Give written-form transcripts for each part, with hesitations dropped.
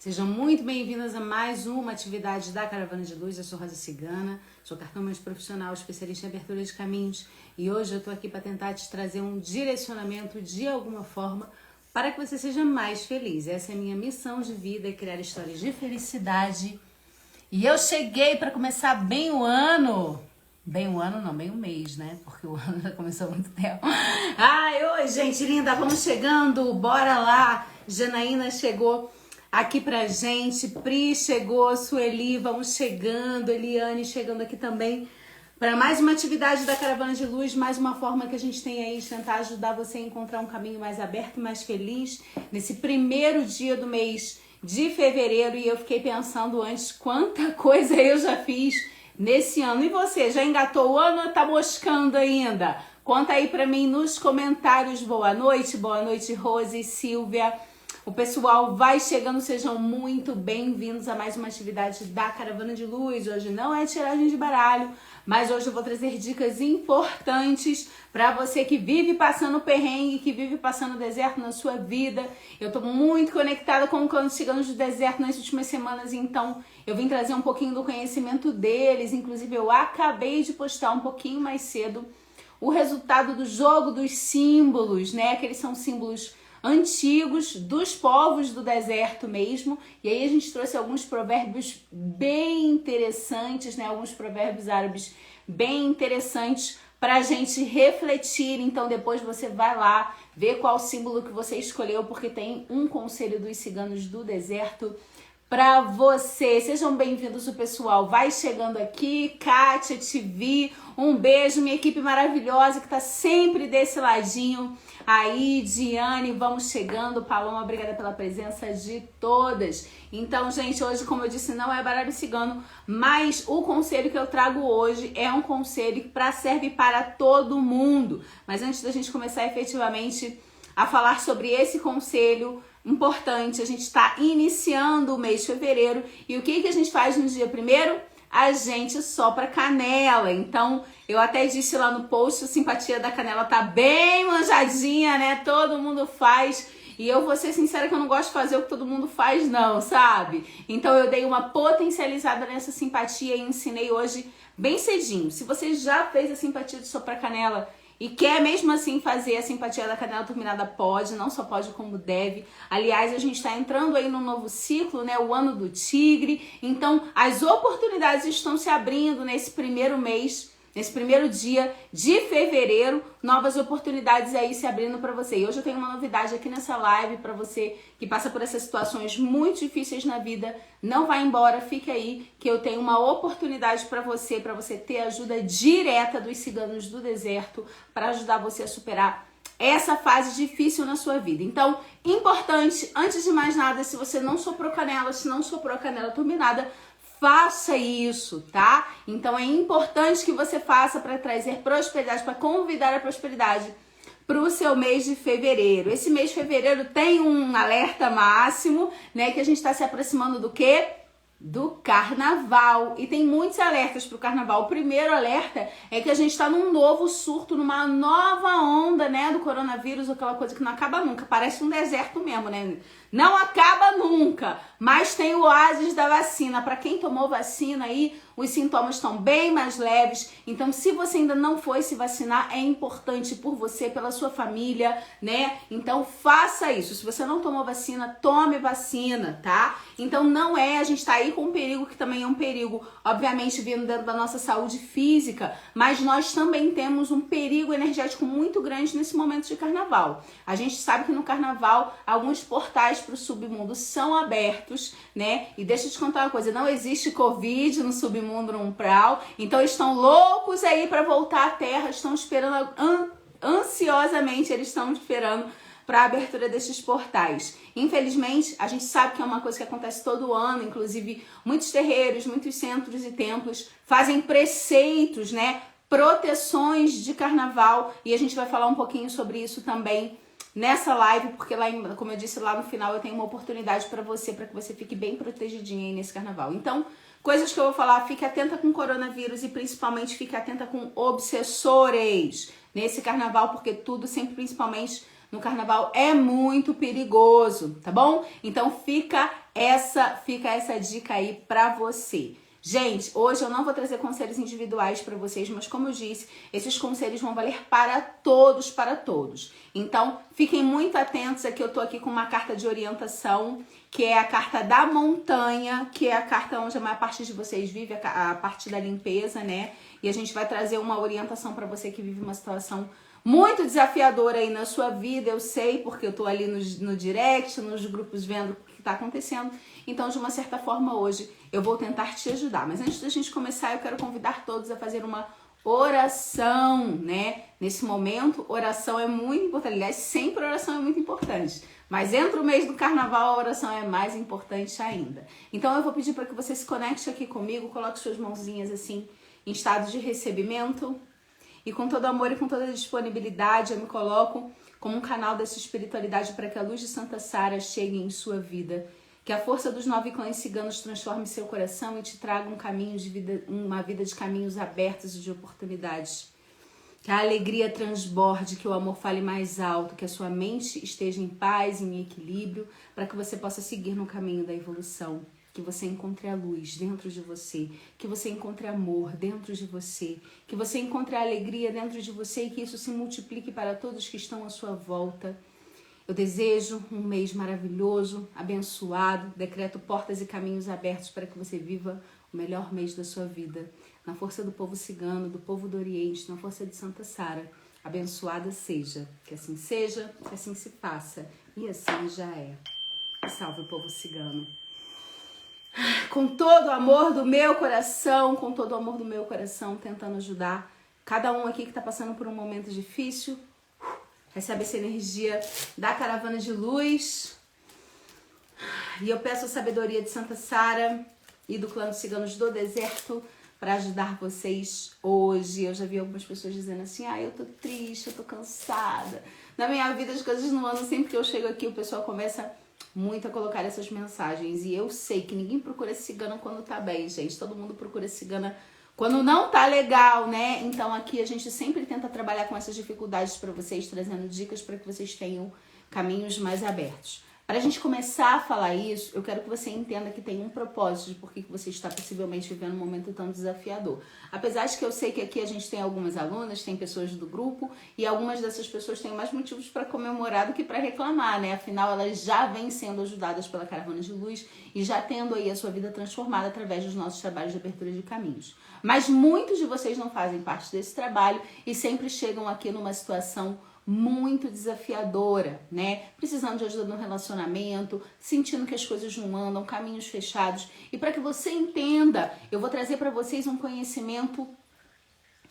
Sejam muito bem-vindas a mais uma atividade da Caravana de Luz. Eu sou Rosa Cigana, sou cartomante profissional, especialista em abertura de caminhos e hoje eu tô aqui para tentar te trazer um direcionamento de alguma forma para que você seja mais feliz. Essa é a minha missão de vida, é criar histórias de felicidade. E eu cheguei para começar bem o ano. Bem o ano não, bem o mês, né? Porque o ano já começou há muito tempo. Ai, oi, gente linda, vamos chegando, bora lá. Janaína chegou aqui pra gente, Pri chegou, Sueli, vamos chegando, Eliane chegando aqui também para mais uma atividade da Caravana de Luz, mais uma forma que a gente tem aí de tentar ajudar você a encontrar um caminho mais aberto e mais feliz nesse primeiro dia do mês de fevereiro. E eu fiquei pensando antes quanta coisa eu já fiz nesse ano. E você, já engatou o ano ou tá moscando ainda? Conta aí pra mim nos comentários. Boa noite Rose, Silvia. O pessoal vai chegando, sejam muito bem-vindos a mais uma atividade da Caravana de Luz. Hoje não é tiragem de baralho, mas hoje eu vou trazer dicas importantes para você que vive passando perrengue, que vive passando deserto na sua vida. Eu tô muito conectada com os ciganos do deserto nas últimas semanas, então eu vim trazer um pouquinho do conhecimento deles. Inclusive eu acabei de postar um pouquinho mais cedo o resultado do jogo dos símbolos, né? Que eles são símbolos antigos dos povos do deserto mesmo. E aí a gente trouxe alguns provérbios bem interessantes, né? Alguns provérbios árabes bem interessantes para a gente refletir. Então depois você vai lá ver qual símbolo que você escolheu, porque tem um conselho dos ciganos do deserto para você. Sejam bem-vindos, o pessoal vai chegando aqui. Kátia, te vi, um beijo, minha equipe maravilhosa que tá sempre desse ladinho aí. Diane, vamos chegando. Paloma, obrigada pela presença de todas. Então, gente, hoje, como eu disse, não é baralho cigano, mas o conselho que eu trago hoje é um conselho que serve para todo mundo. Mas antes da gente começar efetivamente a falar sobre esse conselho importante, a gente está iniciando o mês de fevereiro e o que a gente faz no dia 1º? A gente sopra canela. Então, eu até disse lá no post, a simpatia da canela tá bem manjadinha, né? Todo mundo faz. E eu vou ser sincera que eu não gosto de fazer o que todo mundo faz não, sabe? Então eu dei uma potencializada nessa simpatia e ensinei hoje bem cedinho. Se você já fez a simpatia de soprar canela e quer mesmo assim fazer a simpatia da canela turbinada, pode, não só pode como deve. Aliás, a gente está entrando aí num novo ciclo, né? O ano do tigre. Então, as oportunidades estão se abrindo nesse primeiro mês, nesse primeiro dia de fevereiro, novas oportunidades aí se abrindo para você. E hoje eu tenho uma novidade aqui nessa live para você que passa por essas situações muito difíceis na vida. Não vai embora, fica aí que eu tenho uma oportunidade para você ter ajuda direta dos ciganos do deserto para ajudar você a superar essa fase difícil na sua vida. Então, importante, antes de mais nada, se você não soprou canela, se não soprou canela turbinada, faça isso, tá? Então é importante que você faça para trazer prosperidade, para convidar a prosperidade para o seu mês de fevereiro. Esse mês de fevereiro tem um alerta máximo, né? Que a gente está se aproximando do quê? Do carnaval. E tem muitos alertas para o carnaval. O primeiro alerta é que a gente está num novo surto, numa nova onda, né? Do coronavírus, aquela coisa que não acaba nunca. Parece um deserto mesmo, né? Não acaba nunca, mas tem o oásis da vacina. Para quem tomou vacina aí, os sintomas estão bem mais leves. Então, se você ainda não foi se vacinar, é importante por você, pela sua família, né? Então, faça isso. Se você não tomou vacina, tome vacina, tá? Então, não é, a gente tá aí com um perigo que também é um perigo, obviamente, vindo dentro da nossa saúde física, mas nós também temos um perigo energético muito grande nesse momento de carnaval. A gente sabe que no carnaval, alguns portais para o submundo são abertos, né? E deixa eu te contar uma coisa, não existe Covid no submundo, no umbral, então estão loucos aí para voltar à Terra, estão esperando ansiosamente, eles estão esperando para a abertura desses portais. Infelizmente, a gente sabe que é uma coisa que acontece todo ano, inclusive muitos terreiros, muitos centros e templos fazem preceitos, né? Proteções de carnaval, e a gente vai falar um pouquinho sobre isso também nessa live, porque lá, como eu disse lá no final, eu tenho uma oportunidade para que você fique bem protegidinha aí nesse carnaval. Então, coisas que eu vou falar, fique atenta com coronavírus e principalmente fique atenta com obsessores nesse carnaval, porque tudo, sempre principalmente no carnaval, é muito perigoso, tá bom? Então fica Fica essa dica aí pra você. Gente, hoje eu não vou trazer conselhos individuais para vocês, mas como eu disse, esses conselhos vão valer para todos, para todos. Então, fiquem muito atentos aqui, eu tô aqui com uma carta de orientação, que é a carta da montanha, que é a carta onde a maior parte de vocês vive, a parte da limpeza, né? E a gente vai trazer uma orientação para você que vive uma situação muito desafiadora aí na sua vida, eu sei, porque eu tô ali no direct, nos grupos vendo o que tá acontecendo. Então, de uma certa forma, hoje eu vou tentar te ajudar. Mas antes da gente começar, eu quero convidar todos a fazer uma oração, né? Nesse momento, oração é muito importante. Aliás, sempre oração é muito importante. Mas entre o mês do carnaval, a oração é mais importante ainda. Então, eu vou pedir para que você se conecte aqui comigo, coloque suas mãozinhas assim, em estado de recebimento. E com todo amor e com toda disponibilidade, eu me coloco como um canal dessa espiritualidade para que a luz de Santa Sara chegue em sua vida. Que a força dos 9 clãs ciganos transforme seu coração e te traga um caminho de vida, uma vida de caminhos abertos e de oportunidades. Que a alegria transborde, que o amor fale mais alto, que a sua mente esteja em paz, em equilíbrio, para que você possa seguir no caminho da evolução. Que você encontre a luz dentro de você, que você encontre amor dentro de você, que você encontre a alegria dentro de você e que isso se multiplique para todos que estão à sua volta. Eu desejo um mês maravilhoso, abençoado, decreto portas e caminhos abertos para que você viva o melhor mês da sua vida. Na força do povo cigano, do povo do Oriente, na força de Santa Sara, abençoada seja. Que assim seja, que assim se faça. E assim já é. Salve o povo cigano. Com todo o amor do meu coração, com todo o amor do meu coração, tentando ajudar cada um aqui que está passando por um momento difícil. Recebe essa energia da caravana de luz. E eu peço a sabedoria de Santa Sara e do clã dos ciganos do deserto para ajudar vocês hoje. Eu já vi algumas pessoas dizendo assim, eu tô triste, eu tô cansada. Na minha vida as coisas não andam, sempre que eu chego aqui o pessoal começa muito a colocar essas mensagens. E eu sei que ninguém procura cigana quando tá bem, gente. Todo mundo procura cigana quando não tá legal, né? Então aqui a gente sempre tenta trabalhar com essas dificuldades para vocês, trazendo dicas para que vocês tenham caminhos mais abertos. Para a gente começar a falar isso, eu quero que você entenda que tem um propósito de por que você está possivelmente vivendo um momento tão desafiador. Apesar de que eu sei que aqui a gente tem algumas alunas, tem pessoas do grupo, e algumas dessas pessoas têm mais motivos para comemorar do que para reclamar, né? Afinal, elas já vêm sendo ajudadas pela Caravana de Luz e já tendo aí a sua vida transformada através dos nossos trabalhos de abertura de caminhos. Mas muitos de vocês não fazem parte desse trabalho e sempre chegam aqui numa situação muito desafiadora, né? Precisando de ajuda no relacionamento, sentindo que as coisas não andam, caminhos fechados. E para que você entenda, eu vou trazer para vocês um conhecimento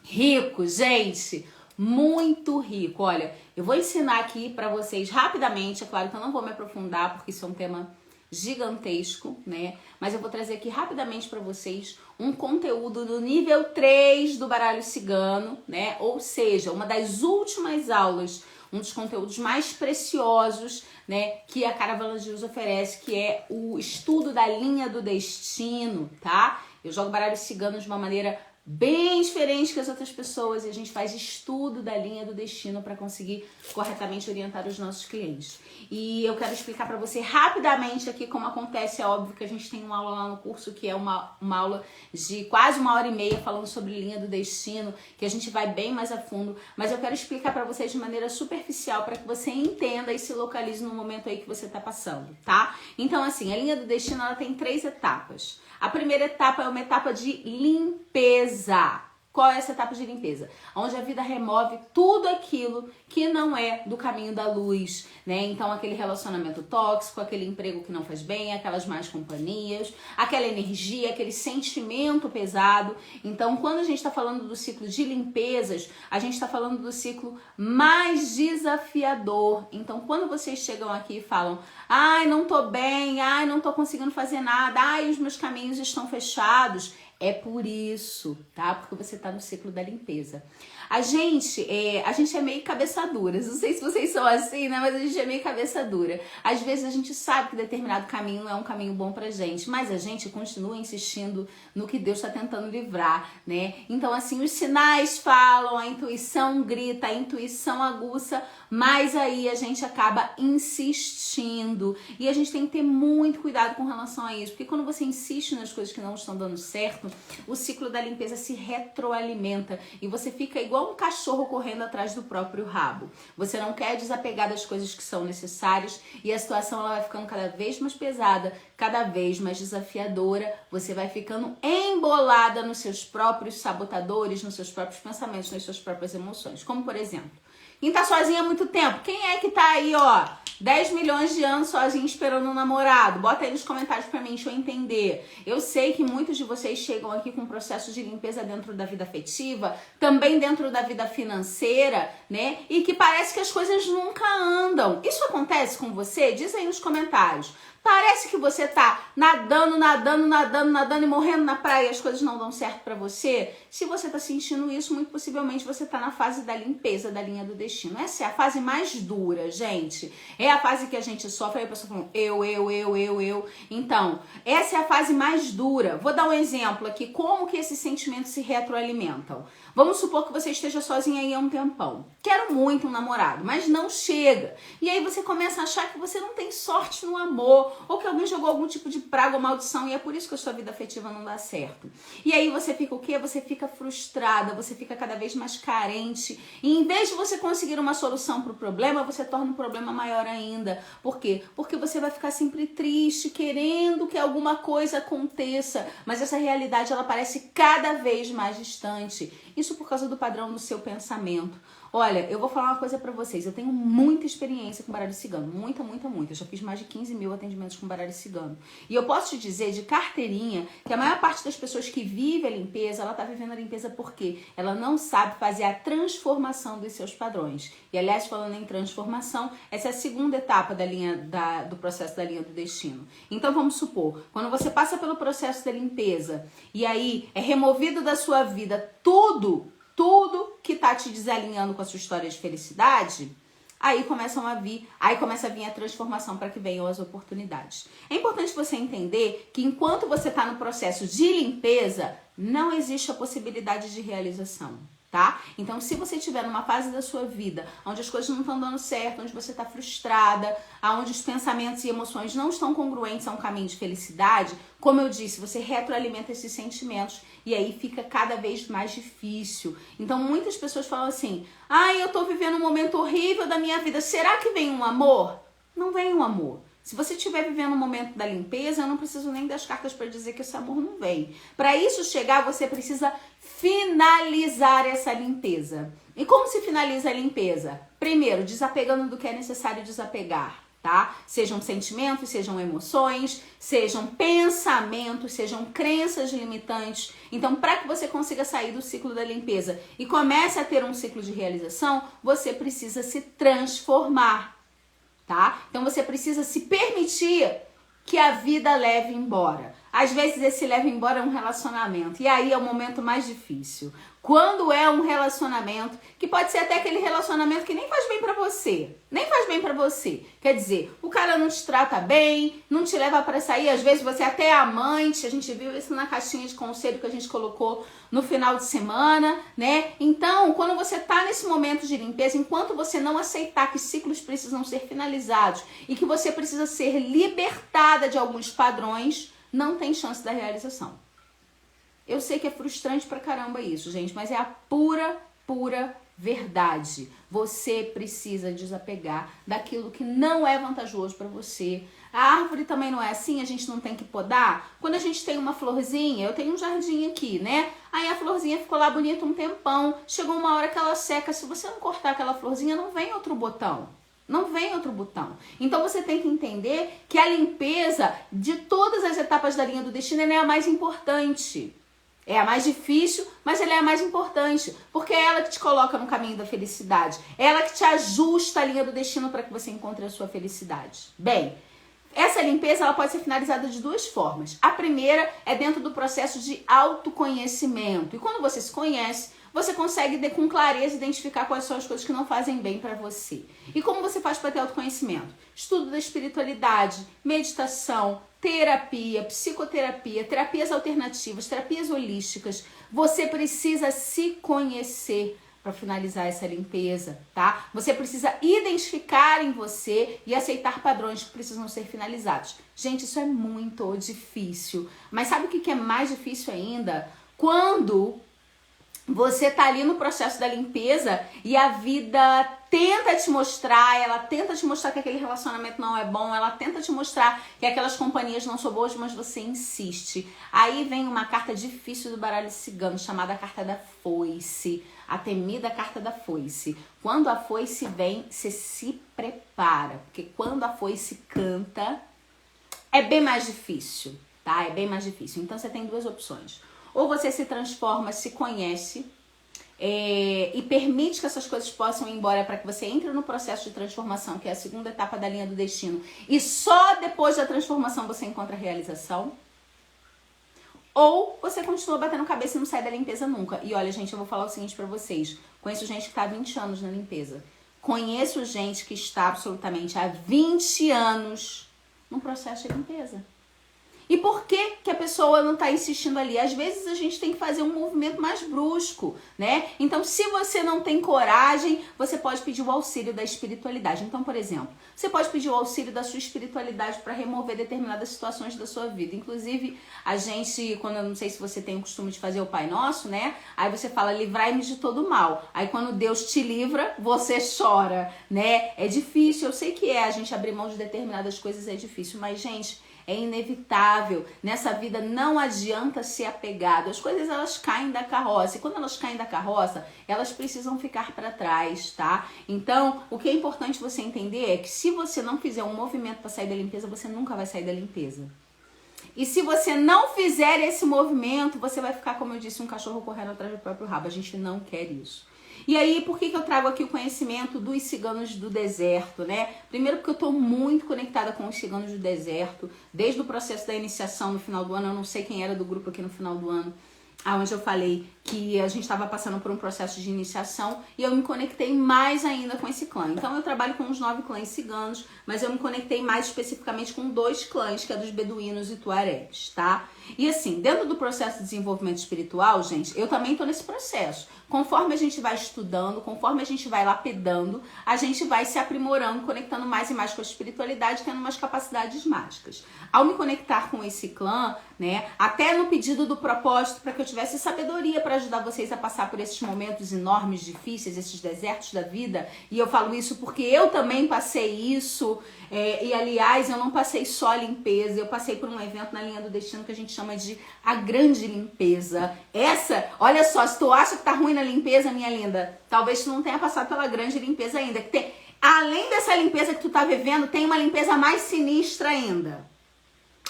rico, gente, muito rico. Olha, eu vou ensinar aqui para vocês rapidamente, é claro que eu não vou me aprofundar porque isso é um tema gigantesco, né? Mas eu vou trazer aqui rapidamente para vocês um conteúdo do nível 3 do baralho cigano, né? Ou seja, uma das últimas aulas, um dos conteúdos mais preciosos, né, que a Caravana de Luz oferece, que é o estudo da linha do destino, tá? Eu jogo baralho cigano de uma maneira bem diferente que as outras pessoas e a gente faz estudo da linha do destino para conseguir corretamente orientar os nossos clientes. E eu quero explicar para você rapidamente aqui como acontece. É óbvio que a gente tem uma aula lá no curso que é uma aula de quase 1h30 falando sobre linha do destino, que a gente vai bem mais a fundo, mas eu quero explicar para vocês de maneira superficial para que você entenda e se localize no momento aí que você está passando, tá? Então assim, a linha do destino ela tem 3 etapas. A primeira etapa é uma etapa de limpeza. Qual é essa etapa de limpeza? Onde a vida remove tudo aquilo que não é do caminho da luz, né? Então, aquele relacionamento tóxico, aquele emprego que não faz bem, aquelas más companhias, aquela energia, aquele sentimento pesado. Então, quando a gente está falando do ciclo de limpezas, a gente está falando do ciclo mais desafiador. Então, quando vocês chegam aqui e falam, ai, não tô bem, ai, não tô conseguindo fazer nada, ai, os meus caminhos estão fechados, É por isso, tá? Porque você tá no ciclo da limpeza. A gente é meio cabeça dura. Não sei se vocês são assim, né? Mas a gente é meio cabeça dura. Às vezes a gente sabe que determinado caminho não é um caminho bom pra gente, mas a gente continua insistindo no que Deus tá tentando livrar, né? Então, assim, os sinais falam, a intuição grita, a intuição aguça, mas aí a gente acaba insistindo. E a gente tem que ter muito cuidado com relação a isso, porque quando você insiste nas coisas que não estão dando certo, o ciclo da limpeza se retroalimenta e você fica igual um cachorro correndo atrás do próprio rabo. Você não quer desapegar das coisas que são necessárias e a situação ela vai ficando cada vez mais pesada, cada vez mais desafiadora. Você vai ficando embolada nos seus próprios sabotadores, nos seus próprios pensamentos, nas suas próprias emoções. Como, por exemplo, quem tá sozinha há muito tempo? Quem é que tá aí, ó, 10 milhões de anos sozinho esperando um namorado? Bota aí nos comentários pra mim, deixa eu entender. Eu sei que muitos de vocês chegam aqui com um processo de limpeza dentro da vida afetiva, também dentro da vida financeira, né? E que parece que as coisas nunca andam. Isso acontece com você? Diz aí nos comentários. Parece que você tá nadando e morrendo na praia e as coisas não dão certo pra você. Se você tá sentindo isso, muito possivelmente você tá na fase da limpeza da linha do destino. Essa é a fase mais dura, gente. É a fase que a gente sofre, aí a pessoa fala, eu. Então, essa é a fase mais dura. Vou dar um exemplo aqui, como que esses sentimentos se retroalimentam. Vamos supor que você esteja sozinha aí há um tempão. Quero muito um namorado, mas não chega. E aí você começa a achar que você não tem sorte no amor, ou que alguém jogou algum tipo de praga ou maldição, e é por isso que a sua vida afetiva não dá certo. E aí você fica o quê? Você fica frustrada, você fica cada vez mais carente. E em vez de você conseguir uma solução para o problema, você torna o problema maior ainda. Por quê? Porque você vai ficar sempre triste, querendo que alguma coisa aconteça, mas essa realidade ela parece cada vez mais distante. Isso por causa do padrão do seu pensamento. Olha, eu vou falar uma coisa pra vocês. Eu tenho muita experiência com baralho cigano. Muita. Eu já fiz mais de 15 mil atendimentos com baralho cigano. E eu posso te dizer, de carteirinha, que a maior parte das pessoas que vive a limpeza, ela tá vivendo a limpeza porque ela não sabe fazer a transformação dos seus padrões. E, aliás, falando em transformação, essa é a segunda etapa do processo da linha do destino. Então, vamos supor, quando você passa pelo processo da limpeza e aí é removido da sua vida tudo que tá te desalinhando com a sua história de felicidade, aí começa a vir a transformação para que venham as oportunidades. É importante você entender que enquanto você tá no processo de limpeza, não existe a possibilidade de realização. Tá? Então, se você estiver numa fase da sua vida onde as coisas não estão dando certo, onde você está frustrada, onde os pensamentos e emoções não estão congruentes a um caminho de felicidade, como eu disse, você retroalimenta esses sentimentos e aí fica cada vez mais difícil. Então, muitas pessoas falam assim, eu tô vivendo um momento horrível da minha vida, será que vem um amor? Não vem um amor. Se você estiver vivendo um momento da limpeza, eu não preciso nem das cartas para dizer que esse amor não vem. Para isso chegar, você precisa finalizar essa limpeza. E como se finaliza a limpeza? Primeiro, desapegando do que é necessário desapegar, tá? Sejam sentimentos, sejam emoções, sejam pensamentos, sejam crenças limitantes. Então, para que você consiga sair do ciclo da limpeza e comece a ter um ciclo de realização, você precisa se transformar. Tá? Então você precisa se permitir que a vida leve embora. Às vezes esse leva embora é um relacionamento. E aí é o momento mais difícil. Quando é um relacionamento, que pode ser até aquele relacionamento que nem faz bem pra você. Nem faz bem pra você. Quer dizer, o cara não te trata bem, não te leva pra sair. Às vezes você até é amante. A gente viu isso na caixinha de conselho que a gente colocou no final de semana, né? Então, quando você tá nesse momento de limpeza, enquanto você não aceitar que ciclos precisam ser finalizados e que você precisa ser libertada de alguns padrões, não tem chance da realização. Eu sei que é frustrante pra caramba isso, gente, mas é a pura verdade. Você precisa desapegar daquilo que não é vantajoso pra você. A árvore também não é assim, a gente não tem que podar. Quando a gente tem uma florzinha, eu tenho um jardim aqui, né? Aí a florzinha ficou lá bonita um tempão, chegou uma hora que ela seca. Se você não cortar aquela florzinha, não vem outro botão. Não vem outro botão. Então você tem que entender que a limpeza de todas as etapas da linha do destino é a mais importante. É a mais difícil, mas ela é a mais importante, porque é ela que te coloca no caminho da felicidade. É ela que te ajusta a linha do destino para que você encontre a sua felicidade. Bem, Essa limpeza ela pode ser finalizada de duas formas. A primeira é dentro do processo de autoconhecimento. E quando você se conhece, você consegue com clareza identificar quais são as coisas que não fazem bem para você. E como você faz para ter autoconhecimento? Estudo da espiritualidade, meditação, terapia, psicoterapia, terapias alternativas, terapias holísticas. Você precisa se conhecer para finalizar essa limpeza, tá? Você precisa identificar em você e aceitar padrões que precisam ser finalizados. Gente, isso é muito difícil. Mas sabe o que é mais difícil ainda? Quando você tá ali no processo da limpeza e a vida tenta te mostrar, ela tenta te mostrar que aquele relacionamento não é bom, ela tenta te mostrar que aquelas companhias não são boas, mas você insiste. Aí vem uma carta difícil do baralho cigano, chamada Carta da Foice, a temida Carta da Foice. Quando a foice vem, você se prepara, porque quando a foice canta, é bem mais difícil, tá? É bem mais difícil. Então você tem duas opções. Ou você se transforma, se conhece e permite que essas coisas possam ir embora para que você entre no processo de transformação, que é a segunda etapa da linha do destino. E só depois da transformação você encontra a realização. Ou você continua batendo cabeça e não sai da limpeza nunca. E olha, gente, eu vou falar o seguinte para vocês. Conheço gente que está há 20 anos na limpeza. Conheço gente que está absolutamente há 20 anos no processo de limpeza. E por que que a pessoa não está insistindo ali? Às vezes a gente tem que fazer um movimento mais brusco, né? Então, se você não tem coragem, você pode pedir o auxílio da espiritualidade. Então, por exemplo, você pode pedir o auxílio da sua espiritualidade para remover determinadas situações da sua vida. Inclusive, a gente, quando eu não sei se você tem o costume de fazer o Pai Nosso, né? Aí você fala, livrai-me de todo mal. Aí quando Deus te livra, você chora, né? É difícil, eu sei que a gente abrir mão de determinadas coisas é difícil, mas, gente, é inevitável. Nessa vida não adianta ser apegado. As coisas, elas caem da carroça. E quando elas caem da carroça, elas precisam ficar para trás, tá? Então, o que é importante você entender é que se você não fizer um movimento para sair da limpeza, você nunca vai sair da limpeza. E se você não fizer esse movimento, você vai ficar, como eu disse, um cachorro correndo atrás do próprio rabo. A gente não quer isso. E aí, por que eu trago aqui o conhecimento dos ciganos do deserto, né? Primeiro porque eu tô muito conectada com os ciganos do deserto, desde o processo da iniciação no final do ano. Eu não sei quem era do grupo aqui no final do ano, onde eu falei que a gente estava passando por um processo de iniciação e eu me conectei mais ainda com esse clã. Então eu trabalho com os 9 clãs ciganos, mas eu me conectei mais especificamente com 2 clãs, que é dos beduínos e tuaregs, tá? E assim, dentro do processo de desenvolvimento espiritual, gente, eu também tô nesse processo. Conforme a gente vai estudando, conforme a gente vai lapidando, a gente vai se aprimorando, conectando mais e mais com a espiritualidade, tendo umas capacidades mágicas. Ao me conectar com esse clã, né, até no pedido do propósito para que eu tivesse sabedoria para ajudar vocês a passar por esses momentos enormes, difíceis, esses desertos da vida, e eu falo isso porque eu também passei isso, e aliás, eu não passei só a limpeza, eu passei por um evento na linha do destino que a gente chama de a grande limpeza. Essa, olha só, se tu acha que tá ruim na limpeza, minha linda, talvez tu não tenha passado pela grande limpeza ainda, que tem, além dessa limpeza que tu tá vivendo, tem uma limpeza mais sinistra ainda.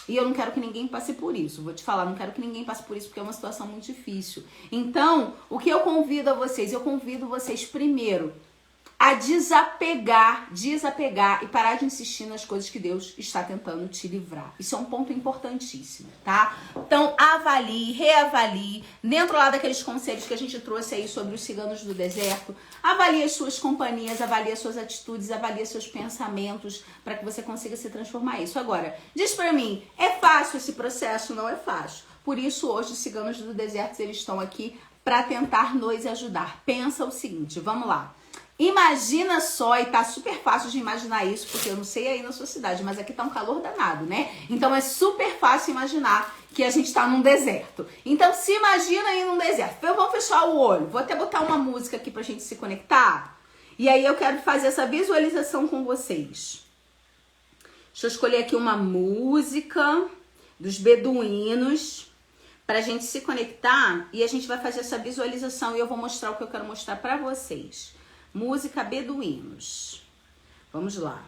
E eu não quero que ninguém passe por isso. Vou te falar, não quero que ninguém passe por isso porque é uma situação muito difícil. Então, o que eu convido a vocês? Eu convido vocês primeiro a desapegar e parar de insistir nas coisas que Deus está tentando te livrar. Isso é um ponto importantíssimo, tá? Então, avalie, reavalie, dentro lá daqueles conselhos que a gente trouxe aí sobre os ciganos do deserto, avalie as suas companhias, avalie as suas atitudes, avalie seus pensamentos, para que você consiga se transformar isso. Agora, diz pra mim, é fácil esse processo? Não é fácil. Por isso, hoje, os ciganos do deserto, eles estão aqui para tentar nos ajudar. Pensa o seguinte, vamos lá. Imagina só, e tá super fácil de imaginar isso, porque eu não sei aí na sua cidade, mas aqui tá um calor danado, né? Então é super fácil imaginar que a gente tá num deserto. Então se imagina aí num deserto. Eu vou fechar o olho, vou até botar uma música aqui pra gente se conectar. E aí eu quero fazer essa visualização com vocês. Deixa eu escolher aqui uma música dos beduínos pra gente se conectar e a gente vai fazer essa visualização e eu vou mostrar o que eu quero mostrar pra vocês. Música Beduínos. Vamos lá.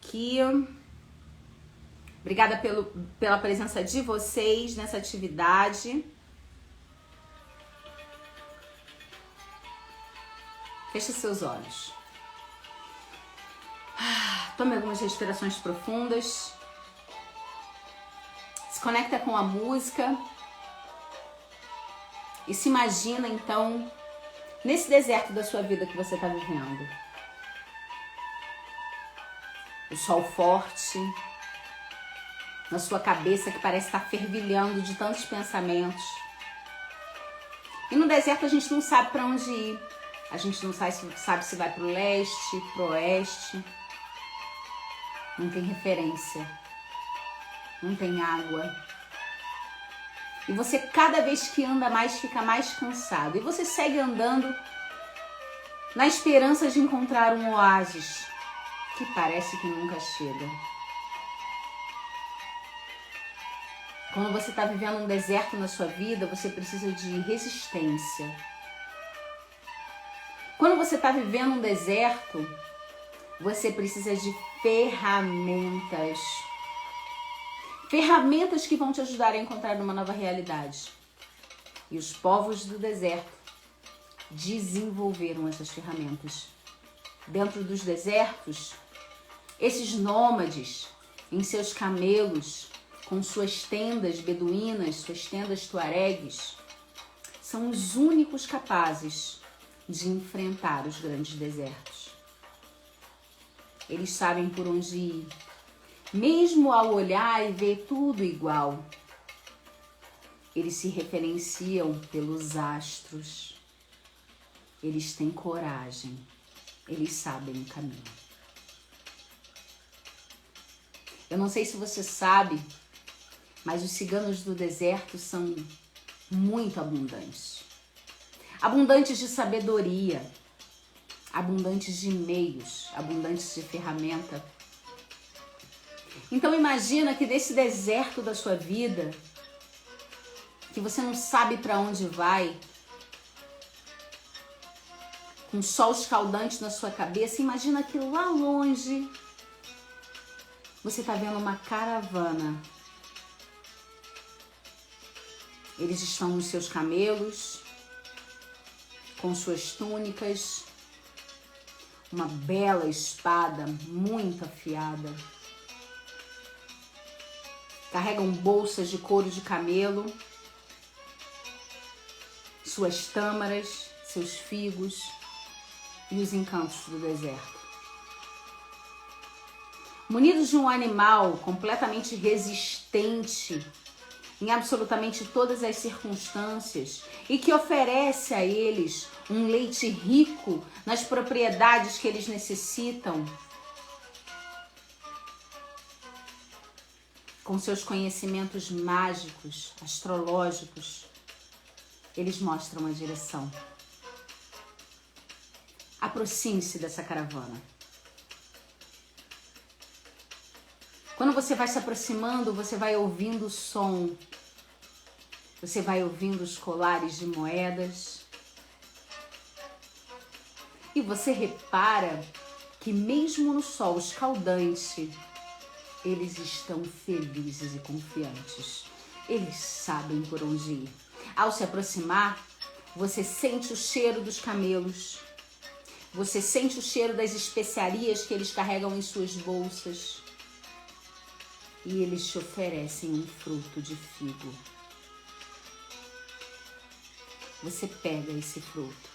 Aqui. Obrigada pela presença de vocês nessa atividade. Feche seus olhos. Tome algumas respirações profundas. Se conecta com a música. E se imagina, então, nesse deserto da sua vida que você está vivendo. O sol forte, na sua cabeça que parece estar fervilhando de tantos pensamentos. E no deserto a gente não sabe para onde ir. A gente não sabe se vai para o leste, para o oeste. Não tem referência. Não tem água. E você, cada vez que anda mais, fica mais cansado. E você segue andando na esperança de encontrar um oásis que parece que nunca chega. Quando você está vivendo um deserto na sua vida, você precisa de resistência. Quando você está vivendo um deserto, você precisa de ferramentas. Ferramentas que vão te ajudar a encontrar uma nova realidade. E os povos do deserto desenvolveram essas ferramentas. Dentro dos desertos, esses nômades, em seus camelos, com suas tendas beduínas, suas tendas tuaregues, são os únicos capazes de enfrentar os grandes desertos. Eles sabem por onde ir, mesmo ao olhar e ver tudo igual. Eles se referenciam pelos astros. Eles têm coragem. Eles sabem o caminho. Eu não sei se você sabe, mas os ciganos do deserto são muito abundantes. Abundantes de sabedoria, abundantes de meios, abundantes de ferramenta. Então imagina que desse deserto da sua vida, que você não sabe para onde vai, com sol escaldante na sua cabeça, imagina que lá longe você está vendo uma caravana. Eles estão nos seus camelos, com suas túnicas, uma bela espada muito afiada. Carregam bolsas de couro de camelo, suas tâmaras, seus figos e os encantos do deserto. Munidos de um animal completamente resistente em absolutamente todas as circunstâncias e que oferece a eles um leite rico nas propriedades que eles necessitam, com seus conhecimentos mágicos, astrológicos, eles mostram a direção. Aproxime-se dessa caravana. Quando você vai se aproximando, você vai ouvindo o som. Você vai ouvindo os colares de moedas. E você repara que mesmo no sol escaldante, eles estão felizes e confiantes. Eles sabem por onde ir. Ao se aproximar, você sente o cheiro dos camelos. Você sente o cheiro das especiarias que eles carregam em suas bolsas. E eles te oferecem um fruto de figo. Você pega esse fruto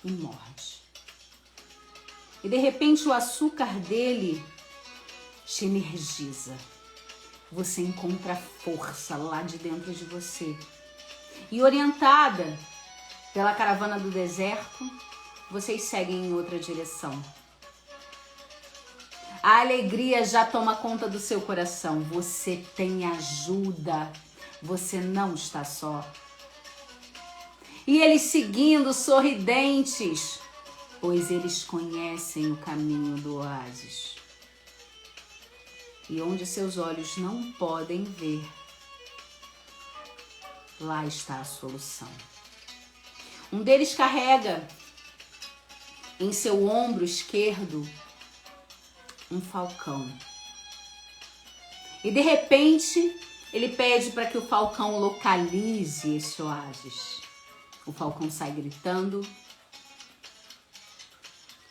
e morde. E de repente o açúcar dele te energiza. Você encontra força lá de dentro de você. E orientada pela caravana do deserto, vocês seguem em outra direção. A alegria já toma conta do seu coração. Você tem ajuda. Você não está só. E eles seguindo sorridentes, pois eles conhecem o caminho do oásis. E onde seus olhos não podem ver, lá está a solução. Um deles carrega em seu ombro esquerdo um falcão. E de repente, ele pede para que o falcão localize esse oásis. O falcão sai gritando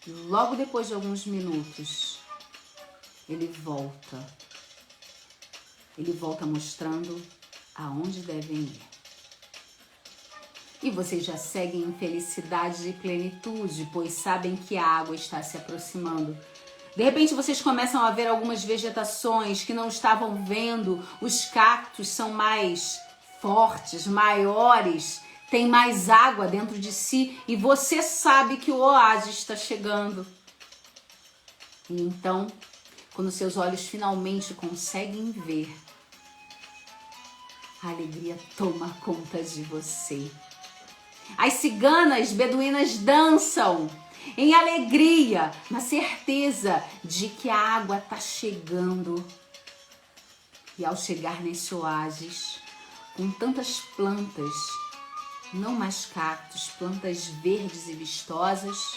Logo depois de alguns minutos, ele volta. Ele volta mostrando aonde devem ir. E vocês já seguem em felicidade e plenitude, pois sabem que a água está se aproximando. De repente vocês começam a ver algumas vegetações que não estavam vendo. Os cactos são mais fortes, maiores, tem mais água dentro de si e você sabe que o oásis está chegando. E então, quando seus olhos finalmente conseguem ver, a alegria toma conta de você. As ciganas beduínas dançam em alegria, na certeza de que a água está chegando. E ao chegar nesse oásis, com tantas plantas, não mais cactos, plantas verdes e vistosas,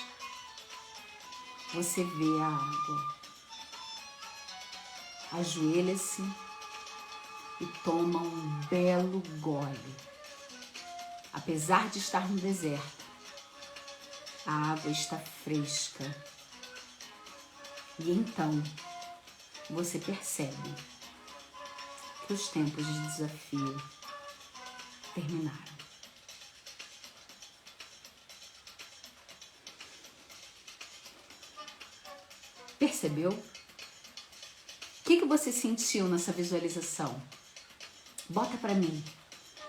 você vê a água. Ajoelha-se e toma um belo gole. Apesar de estar no deserto, a água está fresca. E então, você percebe que os tempos de desafio terminaram. Percebeu? O que você sentiu nessa visualização? Bota pra mim.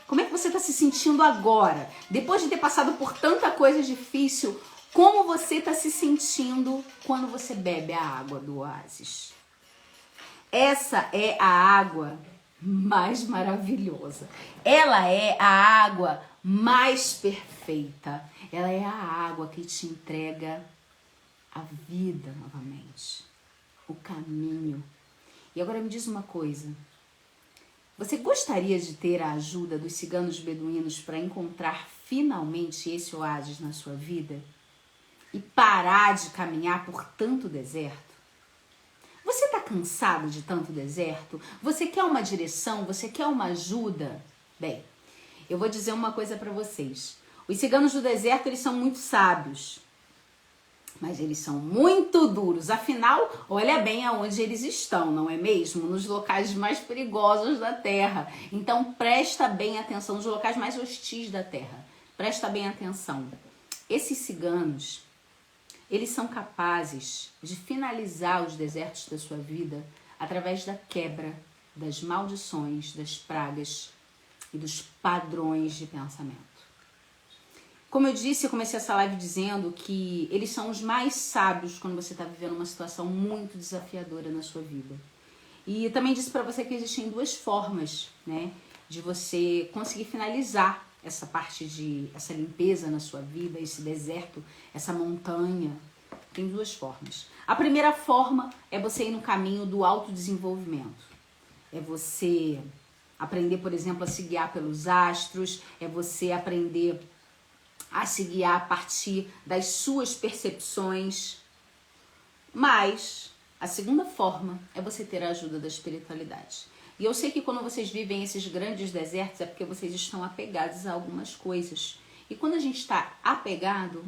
Como é que você está se sentindo agora? Depois de ter passado por tanta coisa difícil, como você está se sentindo quando você bebe a água do oásis? Essa é a água mais maravilhosa. Ela é a água mais perfeita. Ela é a água que te entrega a vida novamente, o caminho. E agora me diz uma coisa. Você gostaria de ter a ajuda dos ciganos beduínos para encontrar finalmente esse oásis na sua vida? E parar de caminhar por tanto deserto? Você está cansado de tanto deserto? Você quer uma direção? Você quer uma ajuda? Bem, eu vou dizer uma coisa para vocês. Os ciganos do deserto, eles são muito sábios. Mas eles são muito duros. Afinal, olha bem aonde eles estão, não é mesmo? Nos locais mais perigosos da Terra. Então, presta bem atenção, nos locais mais hostis da Terra. Presta bem atenção. Esses ciganos, eles são capazes de finalizar os desertos da sua vida através da quebra das maldições, das pragas e dos padrões de pensamento. Como eu disse, eu comecei essa live dizendo que eles são os mais sábios quando você está vivendo uma situação muito desafiadora na sua vida. E também disse para você que existem duas formas, né, de você conseguir finalizar essa parte essa limpeza na sua vida, esse deserto, essa montanha. Tem duas formas. A primeira forma é você ir no caminho do autodesenvolvimento. É você aprender, por exemplo, a se guiar pelos astros, é você aprender a se guiar a partir das suas percepções. Mas a segunda forma é você ter a ajuda da espiritualidade. E eu sei que quando vocês vivem esses grandes desertos é porque vocês estão apegados a algumas coisas. E quando a gente está apegado,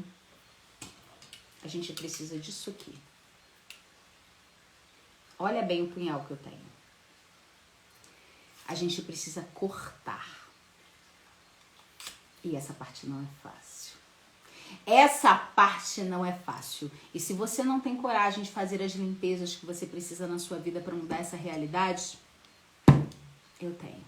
a gente precisa disso aqui. Olha bem o punhal que eu tenho. A gente precisa cortar. E essa parte não é fácil. Essa parte não é fácil. E se você não tem coragem de fazer as limpezas que você precisa na sua vida para mudar essa realidade, eu tenho.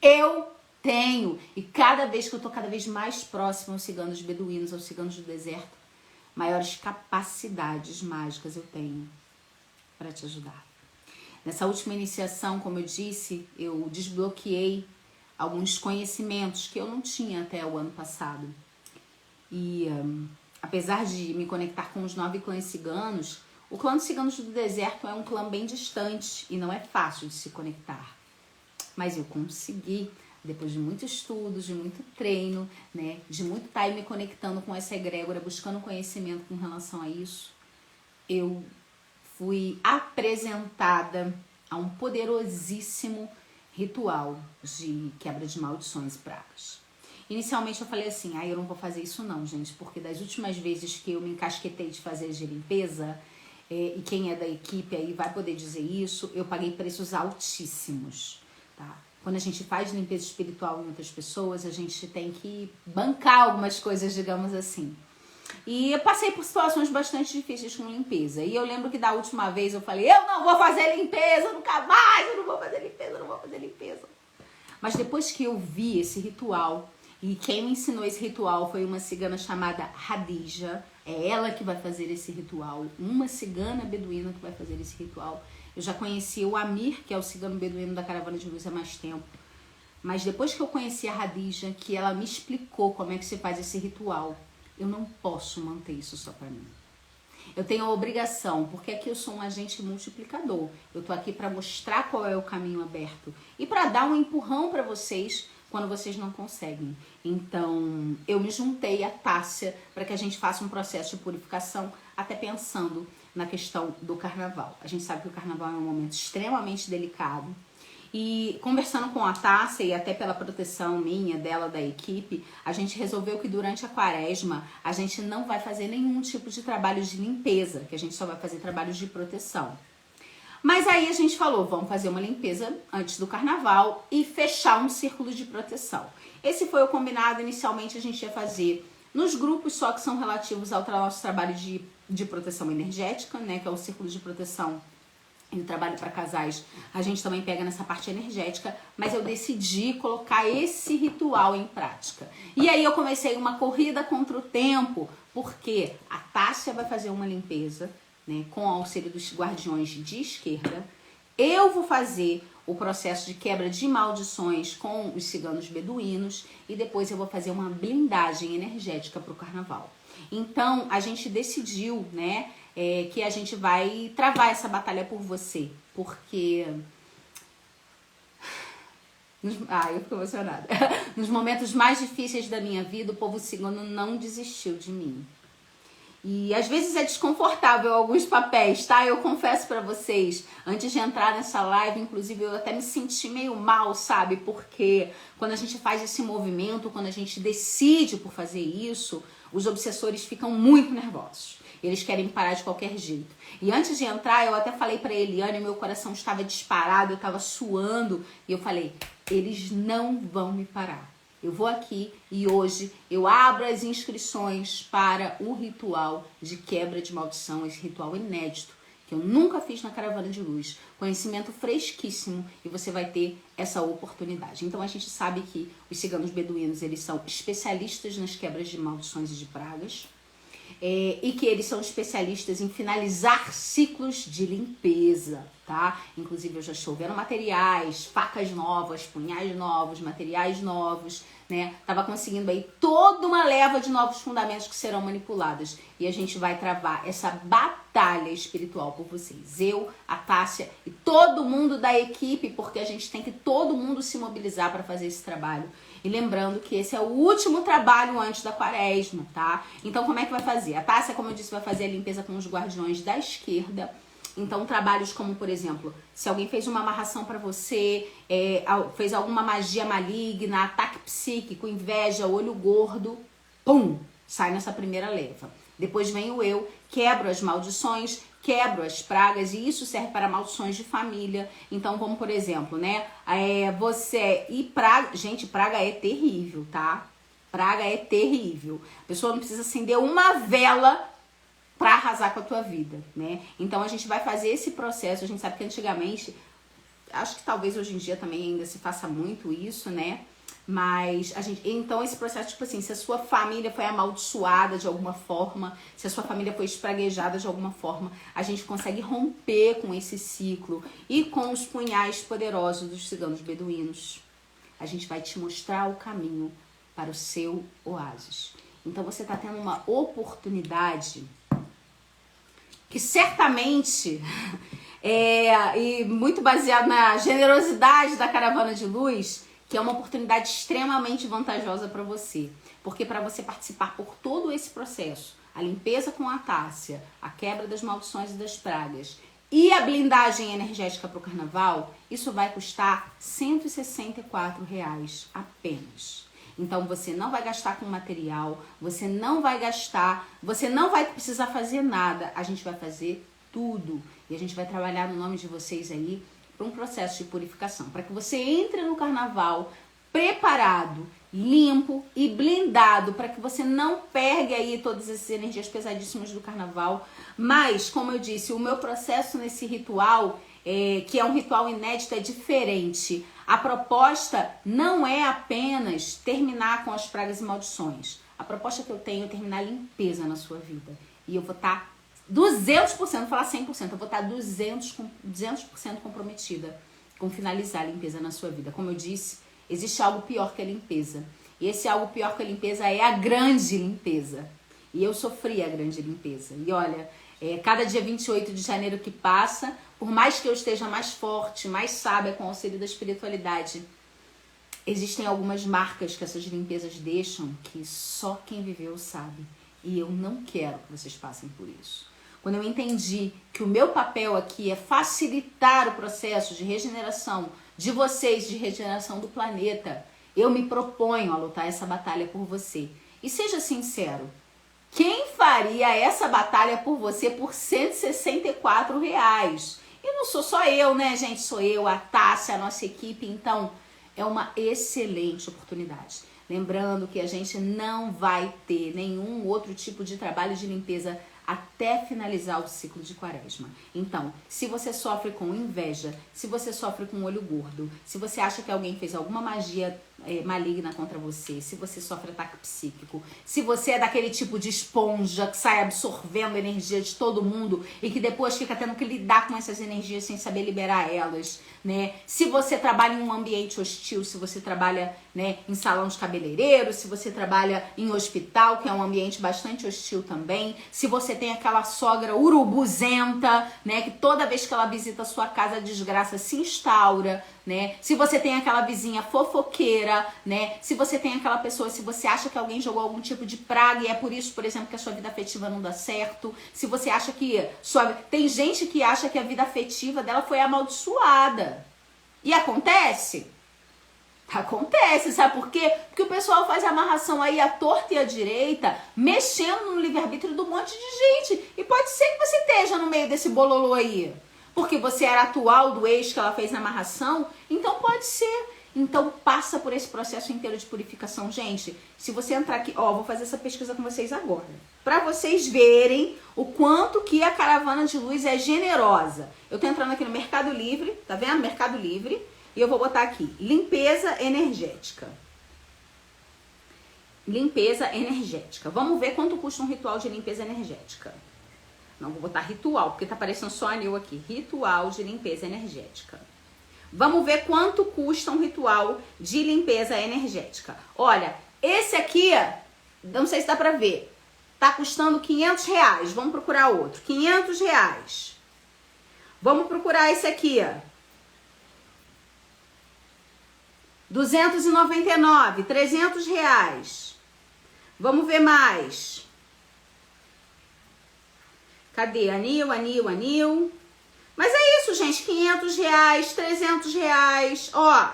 Eu tenho. E cada vez que eu tô cada vez mais próximo aos ciganos beduínos, aos ciganos do deserto, maiores capacidades mágicas eu tenho para te ajudar. Nessa última iniciação, como eu disse, eu desbloqueei alguns conhecimentos que eu não tinha até o ano passado. E apesar de me conectar com os 9 clãs ciganos, o clã dos ciganos do deserto é um clã bem distante e não é fácil de se conectar. Mas eu consegui, depois de muitos estudos, de muito treino, né, de muito estar me conectando com essa egrégora, buscando conhecimento com relação a isso, eu fui apresentada a um poderosíssimo ritual de quebra de maldições e pragas. Inicialmente eu falei assim, eu não vou fazer isso não, gente, porque das últimas vezes que eu me encasquetei de fazer de limpeza, e quem é da equipe aí vai poder dizer isso, eu paguei preços altíssimos, tá? Quando a gente faz limpeza espiritual em outras pessoas, a gente tem que bancar algumas coisas, digamos assim. E eu passei por situações bastante difíceis com limpeza. E eu lembro que da última vez eu falei, eu não vou fazer limpeza, nunca mais, eu não vou fazer limpeza, eu não vou fazer limpeza. Mas depois que eu vi esse ritual, e quem me ensinou esse ritual foi uma cigana chamada Hadija, é ela que vai fazer esse ritual, uma cigana beduína que vai fazer esse ritual. Eu já conheci o Amir, que é o cigano beduíno da Caravana de Luz há mais tempo. Mas depois que eu conheci a Hadija, que ela me explicou como é que se faz esse ritual, eu não posso manter isso só para mim. Eu tenho a obrigação, porque aqui eu sou um agente multiplicador. Eu tô aqui para mostrar qual é o caminho aberto e para dar um empurrão para vocês quando vocês não conseguem. Então, eu me juntei à Tássia para que a gente faça um processo de purificação, até pensando na questão do carnaval. A gente sabe que o carnaval é um momento extremamente delicado. E conversando com a Tássia e até pela proteção minha, dela, da equipe, a gente resolveu que durante a quaresma a gente não vai fazer nenhum tipo de trabalho de limpeza, que a gente só vai fazer trabalhos de proteção. Mas aí a gente falou, vamos fazer uma limpeza antes do carnaval e fechar um círculo de proteção. Esse foi o combinado. Inicialmente a gente ia fazer nos grupos só que são relativos ao nosso trabalho de proteção energética, né, que é o círculo de proteção e o trabalho para casais. A gente também pega nessa parte energética, mas eu decidi colocar esse ritual em prática. E aí eu comecei uma corrida contra o tempo, porque a Tássia vai fazer uma limpeza, né, com o auxílio dos guardiões de esquerda. Eu vou fazer o processo de quebra de maldições com os ciganos beduínos e depois eu vou fazer uma blindagem energética para o carnaval. Então, a gente decidiu, né, que a gente vai travar essa batalha por você, porque... eu fico emocionada. Nos momentos mais difíceis da minha vida, o povo cigano não desistiu de mim. E às vezes é desconfortável alguns papéis, tá? Eu confesso pra vocês, antes de entrar nessa live, inclusive, eu até me senti meio mal, sabe? Porque quando a gente faz esse movimento, quando a gente decide por fazer isso, os obsessores ficam muito nervosos. Eles querem parar de qualquer jeito. E antes de entrar, eu até falei pra Eliane, meu coração estava disparado, eu estava suando. E eu falei, eles não vão me parar. Eu vou aqui e hoje eu abro as inscrições para o ritual de quebra de maldição, esse ritual inédito, que eu nunca fiz na Caravana de Luz. Conhecimento fresquíssimo e você vai ter essa oportunidade. Então a gente sabe que os ciganos beduínos, eles são especialistas nas quebras de maldições e de pragas. E que eles são especialistas em finalizar ciclos de limpeza, tá? Inclusive eu já estou vendo materiais, facas novas, punhais novos, materiais novos, né? Tava conseguindo aí toda uma leva de novos fundamentos que serão manipulados. E a gente vai travar essa batalha espiritual por vocês. Eu, a Tássia e todo mundo da equipe, porque a gente tem que todo mundo se mobilizar para fazer esse trabalho. E lembrando que esse é o último trabalho antes da quaresma, tá? Então, como é que vai fazer? A Tássia, como eu disse, vai fazer a limpeza com os guardiões da esquerda. Então, trabalhos como, por exemplo, se alguém fez uma amarração pra você, fez alguma magia maligna, ataque psíquico, inveja, olho gordo, pum, sai nessa primeira leva. Depois vem o eu, quebro as maldições, quebro as pragas, e isso serve para maldições de família. Então, como por exemplo, né, gente, praga é terrível, tá? Praga é terrível. A pessoa não precisa acender uma vela para arrasar com a tua vida, né? Então a gente vai fazer esse processo. A gente sabe que antigamente, acho que talvez hoje em dia também ainda se faça muito isso, né? Mas então esse processo, tipo assim, se a sua família foi amaldiçoada de alguma forma, se a sua família foi espraguejada de alguma forma, a gente consegue romper com esse ciclo e com os punhais poderosos dos ciganos beduínos. A gente vai te mostrar o caminho para o seu oásis. Então você está tendo uma oportunidade que certamente e muito baseado na generosidade da Caravana de Luz, que é uma oportunidade extremamente vantajosa para você. Porque para você participar por todo esse processo, a limpeza com a Tássia, a quebra das maldições e das pragas e a blindagem energética para o carnaval, isso vai custar R$ 164 apenas. Então você não vai gastar com material, você não vai gastar, você não vai precisar fazer nada. A gente vai fazer tudo. E a gente vai trabalhar no nome de vocês aí para um processo de purificação. Para que você entre no carnaval preparado, limpo e blindado, para que você não pegue aí todas essas energias pesadíssimas do carnaval. Mas, como eu disse, o meu processo nesse ritual, que é um ritual inédito, é diferente. A proposta não é apenas terminar com as pragas e maldições. A proposta que eu tenho é terminar a limpeza na sua vida. E eu vou estar 200%, vou falar 100%, eu vou estar 200% comprometida com finalizar a limpeza na sua vida. Como eu disse, existe algo pior que a limpeza. E esse algo pior que a limpeza é a grande limpeza. E eu sofri a grande limpeza. E olha, cada dia 28 de janeiro que passa, por mais que eu esteja mais forte, mais sábia com o auxílio da espiritualidade, existem algumas marcas que essas limpezas deixam que só quem viveu sabe. E eu não quero que vocês passem por isso. Quando eu entendi que o meu papel aqui é facilitar o processo de regeneração de vocês, de regeneração do planeta, eu me proponho a lutar essa batalha por você. E seja sincero, quem faria essa batalha por você por R$164? E não sou só eu, né, gente? Sou eu, a Tássia, a nossa equipe. Então, é uma excelente oportunidade. Lembrando que a gente não vai ter nenhum outro tipo de trabalho de limpeza até finalizar o ciclo de quaresma. Então, se você sofre com inveja, se você sofre com olho gordo, se você acha que alguém fez alguma magia maligna contra você, se você sofre ataque psíquico, se você é daquele tipo de esponja que sai absorvendo a energia de todo mundo e que depois fica tendo que lidar com essas energias sem saber liberar elas, né? Se você trabalha em um ambiente hostil, se você trabalha, né, em salão de cabeleireiro, se você trabalha em hospital, que é um ambiente bastante hostil também, se você tem aquela sogra urubuzenta, né, que toda vez que ela visita a sua casa a desgraça se instaura, né? Se você tem aquela vizinha fofoqueira, né? Se você tem aquela pessoa, se você acha que alguém jogou algum tipo de praga e é por isso, por exemplo, que a sua vida afetiva não dá certo, se você acha que tem gente que acha que a vida afetiva dela foi amaldiçoada. E acontece? Acontece, sabe por quê? Porque o pessoal faz amarração aí à torta e à direita, mexendo no livre-arbítrio de um monte de gente. E pode ser que você esteja no meio desse bololô aí. Porque você era atual do ex que ela fez na amarração, então pode ser. Então passa por esse processo inteiro de purificação. Gente, se você entrar aqui, vou fazer essa pesquisa com vocês agora. Para vocês verem o quanto que a caravana de luz é generosa. Eu tô entrando aqui no Mercado Livre, tá vendo? Mercado Livre. E eu vou botar aqui, limpeza energética. Limpeza energética. Vamos ver quanto custa um ritual de limpeza energética. Não, vou botar ritual, porque tá aparecendo só anil aqui. Ritual de limpeza energética. Vamos ver quanto custa um ritual de limpeza energética. Olha, esse aqui, não sei se dá pra ver, tá custando R$500. Vamos procurar outro. R$500. Vamos procurar esse aqui, R$299, R$300. Vamos ver mais. Cadê? Anil, anil, anil. Mas é isso, gente. R$500, R$300. Ó,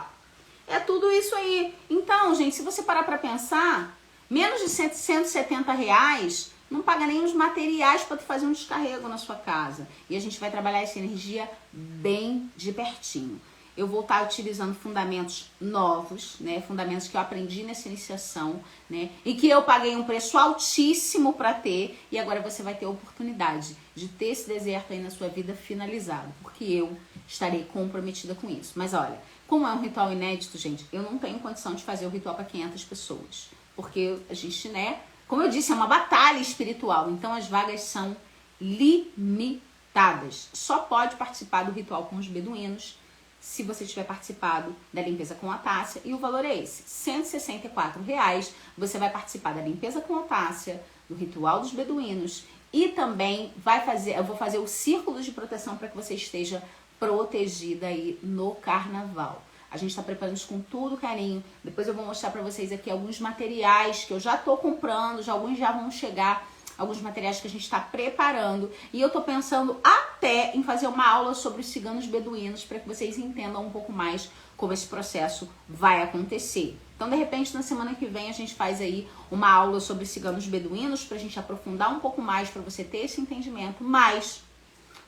é tudo isso aí. Então, gente, se você parar pra pensar, menos de R$170 não paga nem os materiais para tu fazer um descarrego na sua casa. E a gente vai trabalhar essa energia bem de pertinho. Eu vou estar utilizando fundamentos novos, né? Fundamentos que eu aprendi nessa iniciação, né? E que eu paguei um preço altíssimo para ter. E agora você vai ter a oportunidade de ter esse deserto aí na sua vida finalizado. Porque eu estarei comprometida com isso. Mas olha, como é um ritual inédito, gente, eu não tenho condição de fazer o ritual para 500 pessoas. Porque a gente, né? Como eu disse, é uma batalha espiritual. Então as vagas são limitadas. Só pode participar do ritual com os beduínos se você tiver participado da limpeza com a Tássia, e o valor é esse, R$164. Você vai participar da limpeza com a Tássia, do ritual dos beduínos, e também eu vou fazer o círculo de proteção para que você esteja protegida aí no carnaval. A gente está preparando isso com tudo carinho. Depois eu vou mostrar para vocês aqui alguns materiais que eu já tô comprando, alguns já vão chegar, alguns materiais que a gente está preparando, e eu tô pensando até em fazer uma aula sobre os ciganos beduínos para que vocês entendam um pouco mais como esse processo vai acontecer. Então, de repente, na semana que vem a gente faz aí uma aula sobre ciganos beduínos pra gente aprofundar um pouco mais, para você ter esse entendimento, mas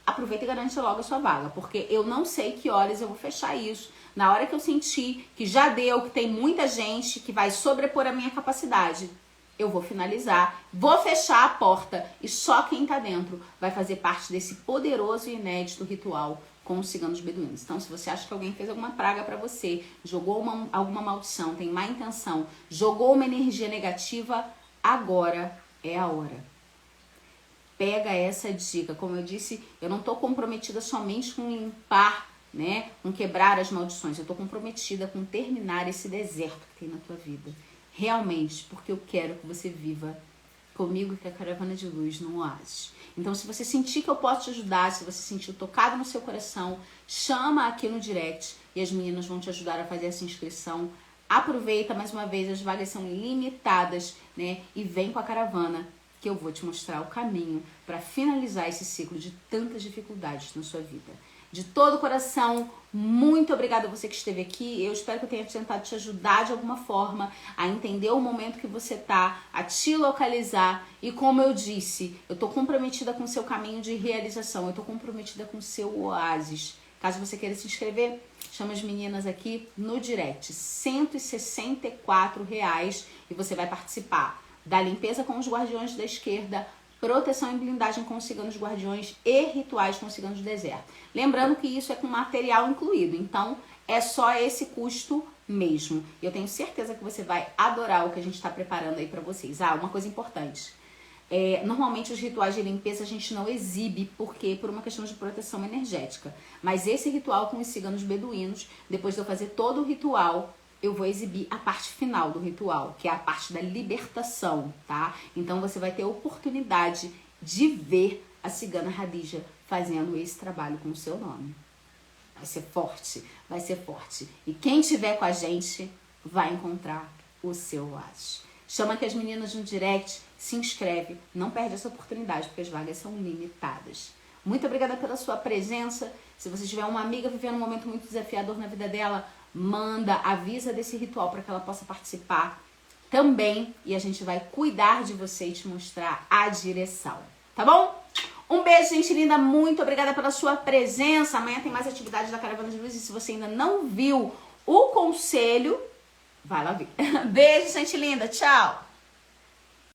aproveita e garante logo a sua vaga, porque eu não sei que horas eu vou fechar isso. Na hora que eu sentir que já deu, que tem muita gente que vai sobrepor a minha capacidade, eu vou finalizar, vou fechar a porta e só quem tá dentro vai fazer parte desse poderoso e inédito ritual com os ciganos beduínos. Então, se você acha que alguém fez alguma praga pra você, jogou alguma maldição, tem má intenção, jogou uma energia negativa, agora é a hora. Pega essa dica. Como eu disse, eu não tô comprometida somente com limpar, né, com quebrar as maldições. Eu tô comprometida com terminar esse deserto que tem na tua vida. Realmente, porque eu quero que você viva comigo, que é a Caravana de Luz no Oásis. Então, se você sentir que eu posso te ajudar, se você sentir tocado no seu coração, chama aqui no direct e as meninas vão te ajudar a fazer essa inscrição. Aproveita, mais uma vez, as vagas são limitadas, né? E vem com a caravana, que eu vou te mostrar o caminho para finalizar esse ciclo de tantas dificuldades na sua vida. De todo o coração, muito obrigada a você que esteve aqui. Eu espero que eu tenha tentado te ajudar de alguma forma a entender o momento que você tá, a te localizar. E como eu disse, eu tô comprometida com o seu caminho de realização. Eu tô comprometida com o seu oásis. Caso você queira se inscrever, chama as meninas aqui no direct. R$164 e você vai participar da limpeza com os guardiões da esquerda, proteção e blindagem com os ciganos guardiões e rituais com os ciganos do deserto. Lembrando que isso é com material incluído, então é só esse custo mesmo. E eu tenho certeza que você vai adorar o que a gente está preparando aí para vocês. Ah, uma coisa importante. Normalmente os rituais de limpeza a gente não exibe, porque por uma questão de proteção energética. Mas esse ritual com os ciganos beduínos, depois de eu fazer todo o ritual, eu vou exibir a parte final do ritual, que é a parte da libertação, tá? Então você vai ter a oportunidade de ver a cigana Radija fazendo esse trabalho com o seu nome. Vai ser forte, vai ser forte. E quem tiver com a gente vai encontrar o seu oásis. Chama aqui as meninas no direct, se inscreve, não perde essa oportunidade, porque as vagas são limitadas. Muito obrigada pela sua presença. Se você tiver uma amiga vivendo um momento muito desafiador na vida dela, manda, avisa desse ritual para que ela possa participar também. E a gente vai cuidar de você e te mostrar a direção. Tá bom? Um beijo, gente linda. Muito obrigada pela sua presença. Amanhã tem mais atividades da Caravana de Luz. E se você ainda não viu o conselho, vai lá ver. Beijo, gente linda. Tchau.